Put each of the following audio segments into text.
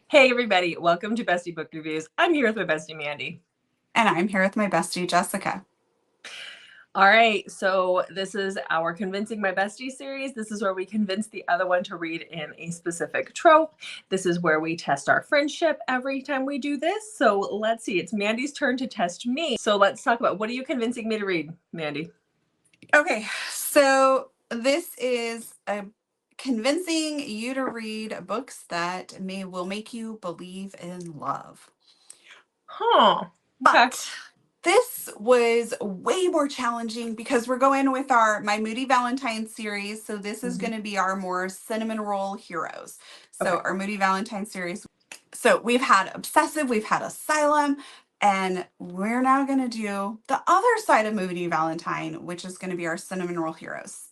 Hey everybody, welcome to Bestie Book Reviews. I'm here with my bestie Mandy. And I'm here with my bestie, Jessica. All right, so this is our Convincing My Bestie series. This is where we convince the other one to read in a specific trope. This is where we test our friendship every time we do this. So let's see, it's Mandy's turn to test me. So let's talk about, what are you convincing me to read, Mandy? Okay, so this is convincing you to read books that will make you believe in love. Huh. Okay. But this was way more challenging because we're going with my Moody Valentine series. So this is going to be our more cinnamon roll heroes. So Okay. our Moody Valentine series. So we've had Obsessive, we've had Asylum, and we're now going to do the other side of Moody Valentine, which is going to be our cinnamon roll heroes.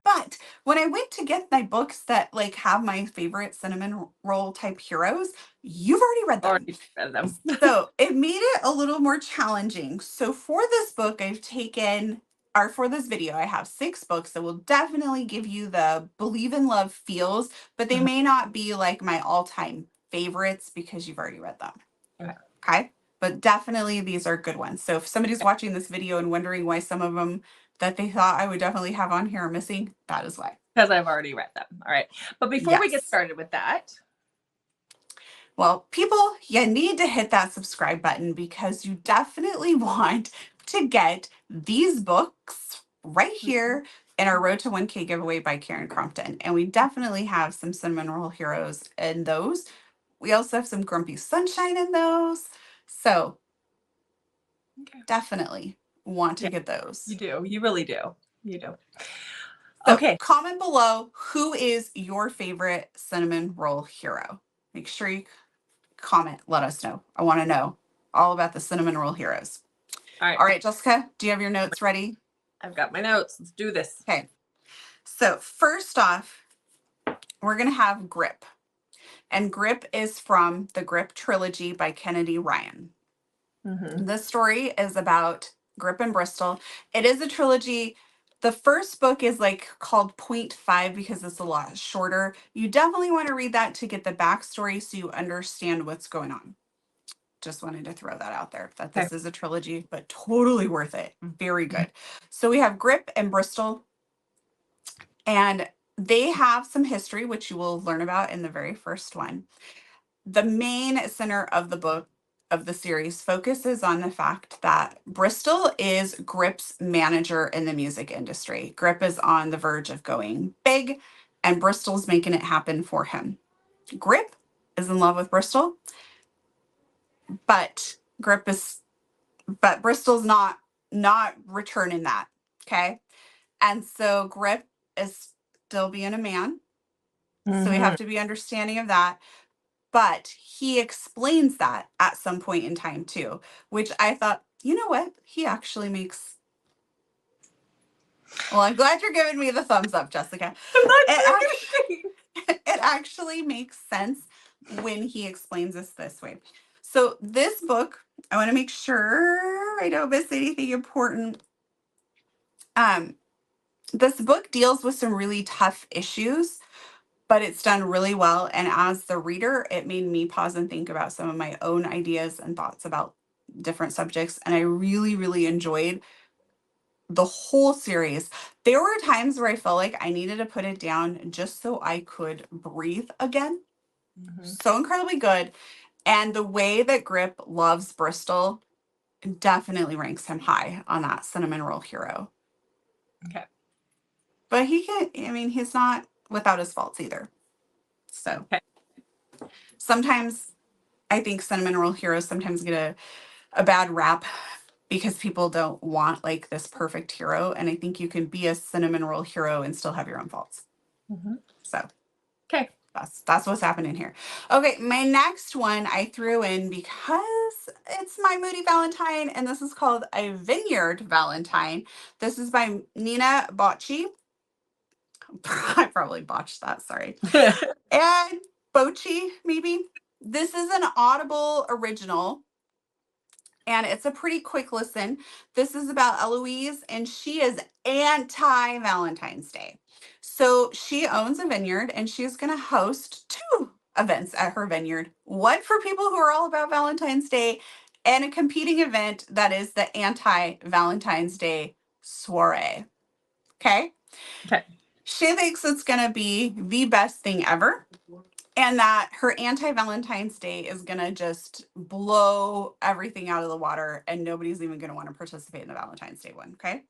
But when I went to get my books that have my favorite cinnamon roll type heroes, you've already read them. Already read them. So it made it a little more challenging. So for this book, for this video, I have 6 books that will definitely give you the believe in love feels, but they may not be like my all-time favorites because you've already read them. Okay. But definitely these are good ones. So if somebody's watching this video and wondering why some of them that they thought I would definitely have on here are missing, that is why. Because I've already read them. All right. But before we get started with that, well, people, you need to hit that subscribe button because you definitely want to get these books right here in our Road to 1K giveaway by Karen Crompton. And we definitely have some cinnamon roll heroes in those. We also have some Grumpy Sunshine in those. So definitely want to get those. You do. You really do. You do. So Okay. comment below, who is your favorite cinnamon roll hero? Make sure you comment. Let us know. I want to know all about the cinnamon roll heroes. All right, Jessica, do you have your notes ready? I've got my notes. Let's do this. Okay. So first off, we're going to have Grip. And Grip is from the Grip trilogy by Kennedy Ryan. This story is about Grip and Bristol. It is a trilogy. The first book is called 0.5 because it's a lot shorter. You definitely want to read that to get the backstory so you understand what's going on. Just wanted to throw that out there, that this is a trilogy, but totally worth it. Very good. So we have Grip and Bristol, and they have some history, which you will learn about in the very first one. The main center of the book, of the series, focuses on the fact that Bristol is Grip's manager in the music industry. Grip is on the verge of going big, and Bristol's making it happen for him. Grip is in love with Bristol, but Bristol's not returning that. Okay. And so Grip is still being a man. So we have to be understanding of that. But he explains that at some point in time too, which I thought, you know what? He actually makes. Well, I'm glad you're giving me the thumbs up, Jessica. It actually makes sense when he explains this way. So this book, I want to make sure I don't miss anything important. This book deals with some really tough issues, but it's done really well. And as the reader, it made me pause and think about some of my own ideas and thoughts about different subjects. And I really, really enjoyed the whole series. There were times where I felt like I needed to put it down just so I could breathe again. So incredibly good. And the way that Grip loves Bristol definitely ranks him high on that cinnamon roll hero. Okay. But he's not without his faults either. So sometimes I think cinnamon roll heroes sometimes get a bad rap because people don't want this perfect hero. And I think you can be a cinnamon roll hero and still have your own faults. So that's what's happening here. Okay, my next one I threw in because it's my Moody Valentine, and this is called a Vineyard Valentine. This is by Nina Bocci. I probably botched that, sorry. And Bocci, maybe. This is an Audible original. And it's a pretty quick listen. This is about Eloise, and she is anti-Valentine's Day. So she owns a vineyard, and she's going to host 2 events at her vineyard. One for people who are all about Valentine's Day, and a competing event that is the anti-Valentine's Day soiree. Okay? Okay. She thinks it's going to be the best thing ever, and that her anti-Valentine's Day is going to just blow everything out of the water, and nobody's even going to want to participate in the Valentine's Day one. Okay.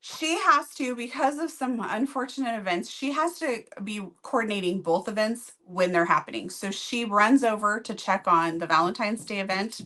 She has to, because of some unfortunate events, she has to be coordinating both events when they're happening. So she runs over to check on the Valentine's Day event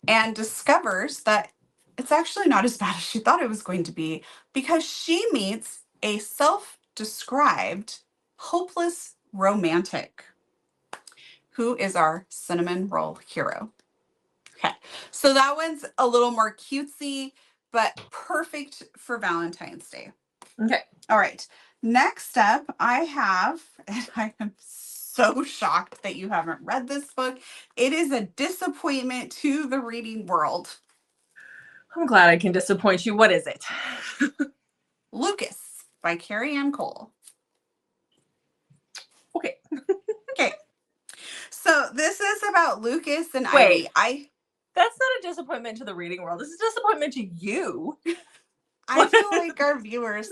and discovers that it's actually not as bad as she thought it was going to be, because she meets a self-described hopeless romantic who is our cinnamon roll hero. Okay, so that one's a little more cutesy, but perfect for Valentine's Day. Okay. All right, next up I have, and I am so shocked that you haven't read this book. It is a disappointment to the reading world. I'm glad I can disappoint you. What is it? Lucas by Carrie Ann Cole. Okay. Okay. So this is about Lucas and Wait. Ivy. That's not a disappointment to the reading world. This is a disappointment to you. I feel like our viewers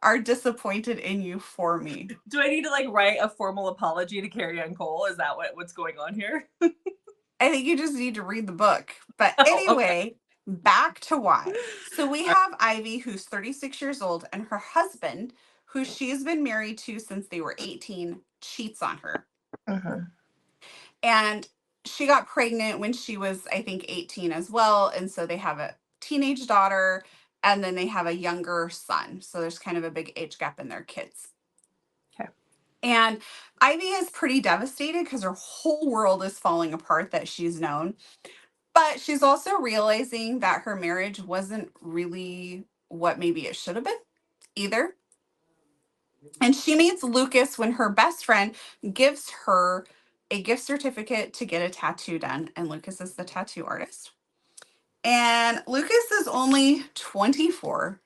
are disappointed in you for me. Do I need to like write a formal apology to Carrie Ann Cole? Is that what's going on here? I think you just need to read the book. But anyway, back to why. So we have Ivy, who's 36 years old, and her husband, who she's been married to since they were 18, cheats on her. And she got pregnant when she was, I think, 18 as well. And so they have a teenage daughter, and then they have a younger son. So there's kind of a big age gap in their kids. Okay. And Ivy is pretty devastated because her whole world is falling apart that she's known. But she's also realizing that her marriage wasn't really what maybe it should have been either. And she meets Lucas when her best friend gives her a gift certificate to get a tattoo done. And Lucas is the tattoo artist. And Lucas is only 24,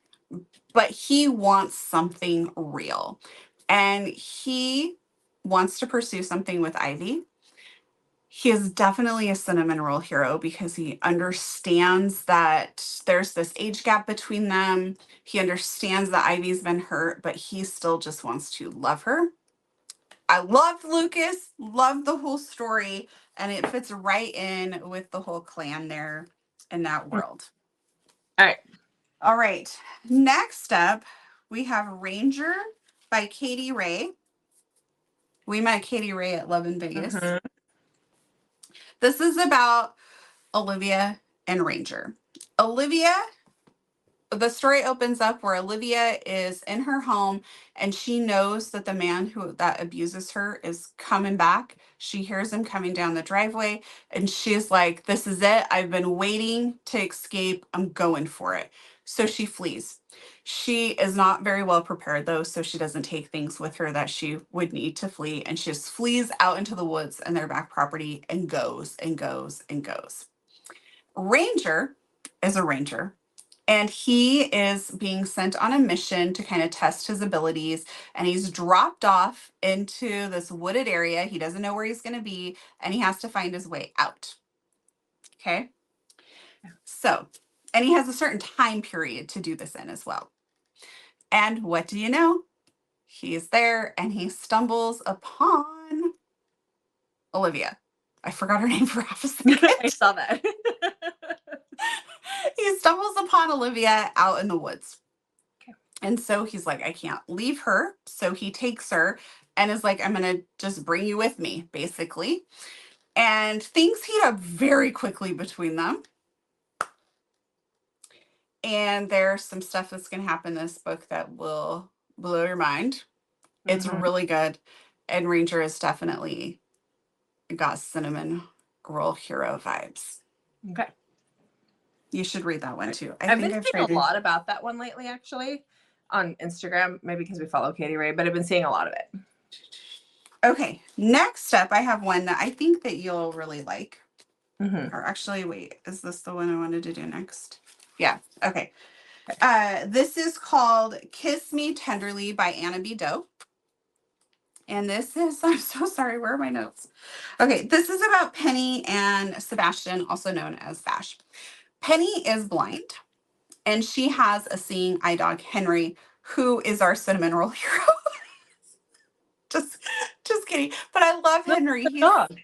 but he wants something real. And he wants to pursue something with Ivy. He is definitely a cinnamon roll hero because he understands that there's this age gap between them. He understands that Ivy's been hurt, but he still just wants to love her. I loved Lucas, loved the whole story, and it fits right in with the whole clan there in that world. All right. All right. Next up, we have Ranger by Katie Ray. We met Katie Ray at Love in Vegas. This is about Olivia and Ranger. The story opens up where Olivia is in her home and she knows that the man that abuses her is coming back. She hears him coming down the driveway and she's like, this is it. I've been waiting to escape. I'm going for it. So she flees. She is not very well prepared though, so she doesn't take things with her that she would need to flee. And she just flees out into the woods and their back property and goes and goes and goes. Ranger is a ranger. And he is being sent on a mission to kind of test his abilities. And he's dropped off into this wooded area. He doesn't know where he's going to be. And he has to find his way out. Okay. So, and he has a certain time period to do this in as well. And what do you know? He's there and he stumbles upon Olivia. I forgot her name for half a second. I saw that. He stumbles upon Olivia out in the woods. Okay. And so he's like, I can't leave her. So he takes her and is like, I'm going to just bring you with me, basically. And things heat up very quickly between them. And there's some stuff that's going to happen in this book that will blow your mind. It's really good. And Ranger is definitely got cinnamon roll hero vibes. Okay. You should read that one too. I've been seeing a lot about that one lately, actually, on Instagram, maybe because we follow Katie Ray, but I've been seeing a lot of it. Okay, next up, I have one that I think that you'll really like. Or actually, wait, is this the one I wanted to do next? Yeah. Okay. This is called Kiss Me Tenderly by Anna B. Doe. And this is, I'm so sorry, where are my notes? Okay, this is about Penny and Sebastian, also known as Bash. Penny is blind, and she has a seeing eye dog, Henry, who is our cinnamon roll hero. just, just kidding. But I love That's Henry. the He's, dog.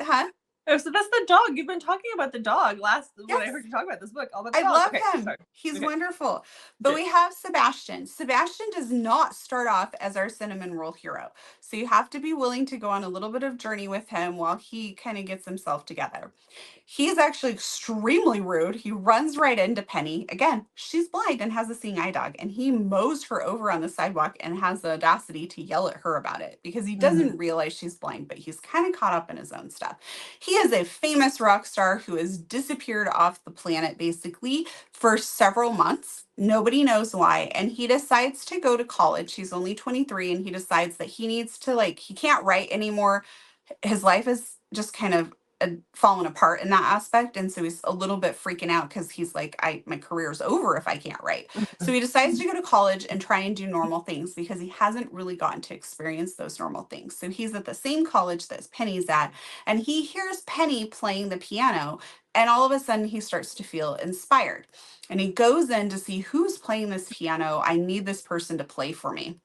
huh? Oh, so that's the dog. You've been talking about the dog when I Yes. heard you talk about this book. All about the I dog. love Okay, him. sorry. He's Okay. wonderful. But we have Sebastian. Sebastian does not start off as our cinnamon roll hero. So you have to be willing to go on a little bit of journey with him while he kind of gets himself together. He's actually extremely rude. He runs right into Penny. Again, she's blind and has a seeing eye dog, and he mows her over on the sidewalk and has the audacity to yell at her about it because he doesn't realize she's blind, but he's kind of caught up in his own stuff. He is a famous rock star who has disappeared off the planet basically for several months. Nobody knows why. And he decides to go to college. He's only 23, and he decides that he needs to, he can't write anymore. His life is just kind of fallen apart in that aspect, and so he's a little bit freaking out because he's like, my career's over if I can't write. So he decides to go to college and try and do normal things because he hasn't really gotten to experience those normal things. So he's at the same college that Penny's at, and he hears Penny playing the piano, and all of a sudden he starts to feel inspired, and he goes in to see who's playing this piano. I need this person to play for me.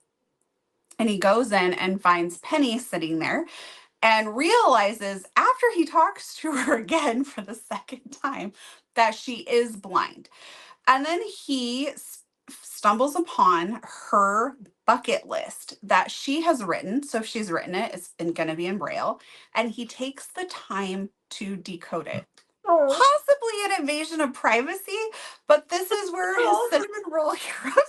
And he goes in and finds Penny sitting there, and realizes after he talks to her again for the second time that she is blind. And then he stumbles upon her bucket list that she has written. So if she's written it, it's going to be in Braille. And he takes the time to decode it. Oh. Possibly an invasion of privacy, but this is where his cinnamon roll heroes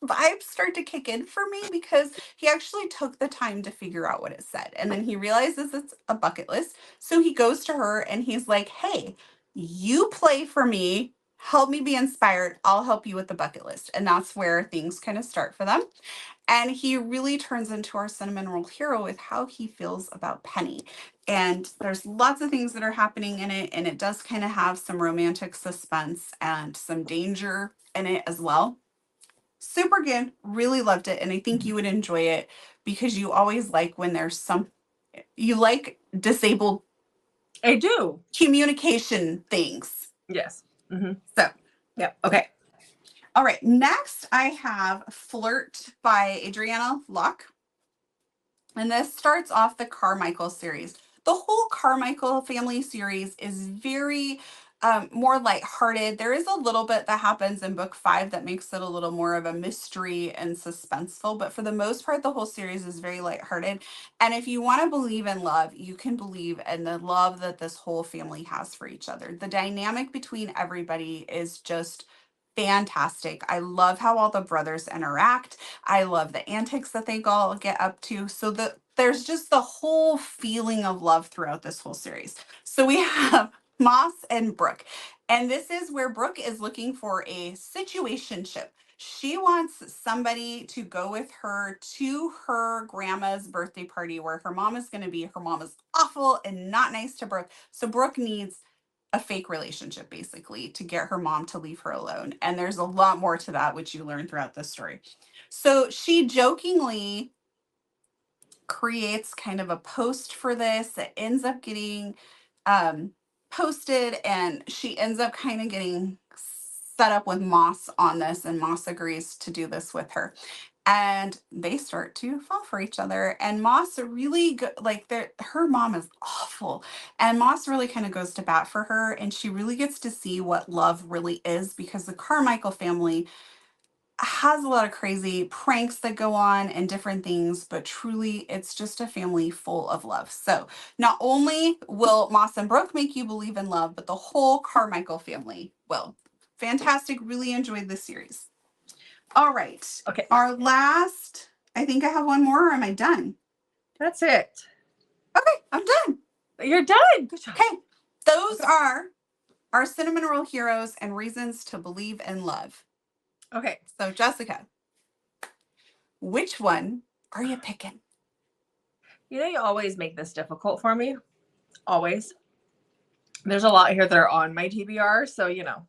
vibes start to kick in for me because he actually took the time to figure out what it said. And then he realizes it's a bucket list. So he goes to her and he's like, hey, you play for me. Help me be inspired. I'll help you with the bucket list. And that's where things kind of start for them. And he really turns into our cinnamon roll hero with how he feels about Penny. And there's lots of things that are happening in it. And it does kind of have some romantic suspense and some danger in it as well. Super good. Really loved it. And I think you would enjoy it because you always like when there's you like disabled I do. communication things. Yes. So, yeah. Okay. All right. Next, I have Flirt by Adriana Locke. And this starts off the Carmichael series. The whole Carmichael family series is very more lighthearted. There is a little bit that happens in book 5 that makes it a little more of a mystery and suspenseful. But for the most part, the whole series is very lighthearted. And if you want to believe in love, you can believe in the love that this whole family has for each other. The dynamic between everybody is just fantastic. I love how all the brothers interact. I love the antics that they all get up to. So there's just the whole feeling of love throughout this whole series. So we have Moss and Brooke. And this is where Brooke is looking for a situationship. She wants somebody to go with her to her grandma's birthday party where her mom is going to be. Her mom is awful and not nice to Brooke. So Brooke needs a fake relationship basically to get her mom to leave her alone. And there's a lot more to that, which you learn throughout the story. So she jokingly creates kind of a post for this that ends up getting posted, and she ends up kind of getting set up with Moss on this, and Moss agrees to do this with her. And they start to fall for each other. And Moss really her mom is awful. And Moss really kind of goes to bat for her. And she really gets to see what love really is because the Carmichael family has a lot of crazy pranks that go on and different things, but truly it's just a family full of love. So not only will Moss and Brooke make you believe in love, but the whole Carmichael family will. Fantastic. Really enjoyed this series. All right. Okay. Our last, I think I have one more, or am I done? That's it. Okay, I'm done. You're done. Good job. Okay. Those are our cinnamon roll heroes and reasons to believe in love. Okay. So Jessica, which one are you picking? You always make this difficult for me. Always. There's a lot here that are on my TBR, so you know,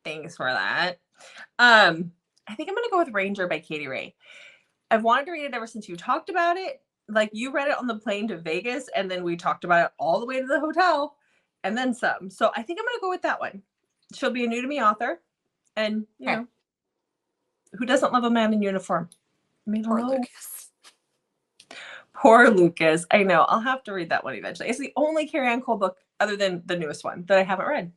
thanks for that. I think I'm gonna go with Ranger by Katie Ray. I've wanted to read it ever since you talked about it. Like you read it on the plane to Vegas, and then we talked about it all the way to the hotel, and then some. So I think I'm gonna go with that one. She'll be a new to me author, and you know, who doesn't love a man in uniform? I mean, Poor hello. Lucas. Poor Lucas. I know. I'll have to read that one eventually. It's the only Carrie Ann Cole book other than the newest one that I haven't read.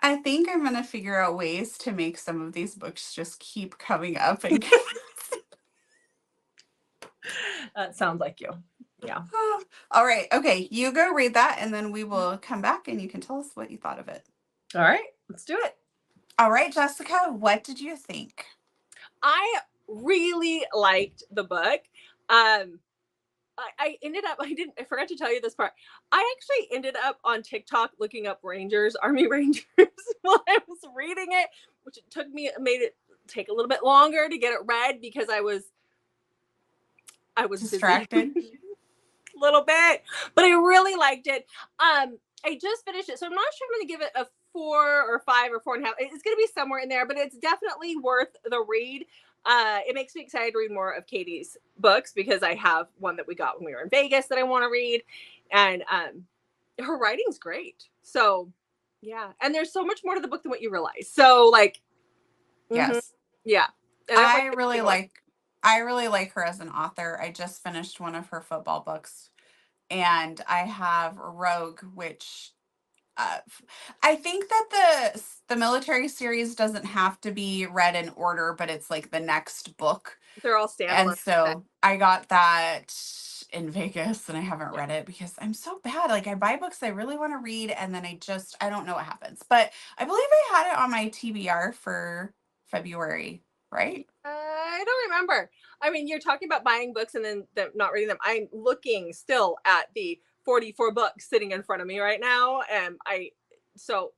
I think I'm going to figure out ways to make some of these books just keep coming up. And That sounds like you. Yeah. All right. Okay. You go read that, and then we will come back and you can tell us what you thought of it. All right. Let's do it. All right, Jessica, what did you think? I really liked the book. I ended up, I forgot to tell you this part. I actually ended up on TikTok looking up Rangers, Army Rangers while I was reading it, which made it take a little bit longer to get it read because I was Distracted. busy a little bit, but I really liked it. I just finished it, so I'm not sure I'm going to give it a 4 or 5 or 4.5. It's going to be somewhere in there, but it's definitely worth the read. It makes me excited to read more of Katie's books because I have one that we got when we were in Vegas that I want to read, and her writing's great. So yeah, and there's so much more to the book than what you realize. So like, Yes, yeah, and I really like her as an author. I just finished one of her football books, and I have Rogue, which I think that the military series doesn't have to be read in order, but it's like the next book. They're all standalone. And so I got that in Vegas, and I haven't read it because I'm so bad. Like I buy books I really want to read, and then I don't know what happens. But I believe I had it on my TBR for February, right? I don't remember. I mean, you're talking about buying books and then not reading them. I'm looking still at the 44 books sitting in front of me right now, and so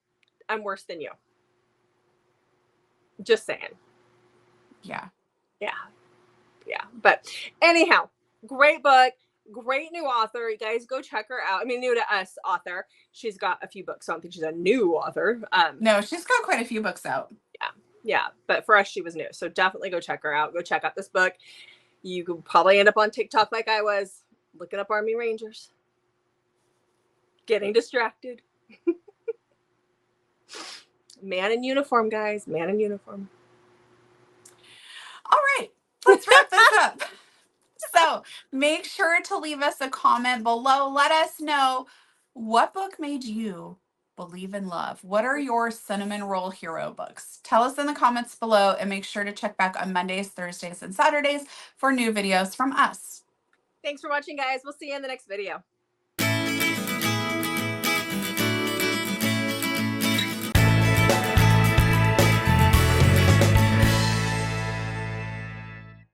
I'm worse than you. Just saying. Yeah. But anyhow, great book, great new author. You guys go check her out. I mean, new to us author. She's got a few books. So I don't think she's a new author. No, she's got quite a few books out. Yeah, but for us, she was new. So definitely go check her out. Go check out this book. You could probably end up on TikTok like I was, looking up Army Rangers, getting distracted. Man in uniform, guys. Man in uniform. All right, let's wrap this up. So make sure to leave us a comment below. Let us know what book made you believe in love. What are your cinnamon roll hero books? Tell us in the comments below, and make sure to check back on Mondays, Thursdays, and Saturdays for new videos from us. Thanks for watching, guys. We'll see you in the next video.